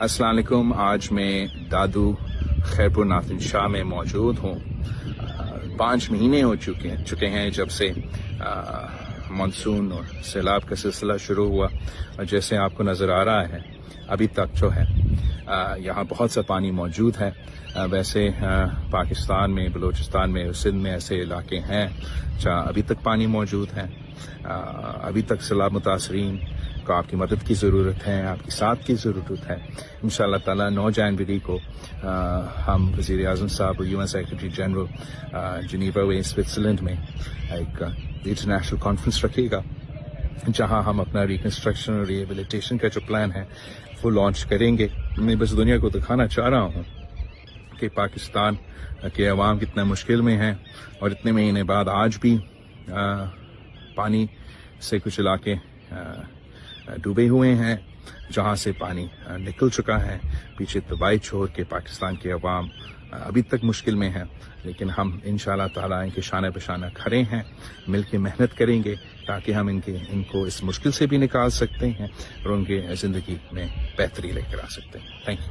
السلام علیکم. آج میں دادو خیرپور ناتن شاہ میں موجود ہوں. 5 مہینے ہو چکے ہیں جب سے مانسون اور سیلاب کا سلسلہ شروع ہوا، اور جیسے آپ کو نظر آ رہا ہے ابھی تک جو ہے یہاں بہت سا پانی موجود ہے. ویسے پاکستان میں، بلوچستان میں، سندھ میں ایسے علاقے ہیں جہاں ابھی تک پانی موجود ہے. ابھی تک سیلاب متاثرین کو آپ کی مدد کی ضرورت ہے، آپ کی ساتھ کی ضرورت ہے. انشاءاللہ تعالیٰ 9 جنوری کو ہم وزیر اعظم صاحب اور UN سیکرٹری جنرل جنیوا میں سوئٹزرلینڈ میں ایک انٹرنیشنل کانفرنس رکھے گا، جہاں ہم اپنا ریکنسٹرکشن اور ریہیبلیٹیشن کا جو پلان ہے وہ لانچ کریں گے. میں بس دنیا کو دکھانا چاہ رہا ہوں کہ پاکستان کے عوام کتنا مشکل میں ہیں، اور اتنے مہینے بعد آج بھی پانی سے کچھ علاقے ڈوبے ہوئے ہیں، جہاں سے پانی نکل چکا ہے. پیچھے تباہی چھوڑ کے پاکستان کے عوام ابھی تک مشکل میں ہیں، لیکن ہم انشاءاللہ تعالیٰ ان کے شانہ بشانہ کھڑے ہیں، مل کے محنت کریں گے تاکہ ہم ان کو اس مشکل سے بھی نکال سکتے ہیں اور ان کے زندگی میں بہتری لے کر آ سکتے ہیں. Thank you.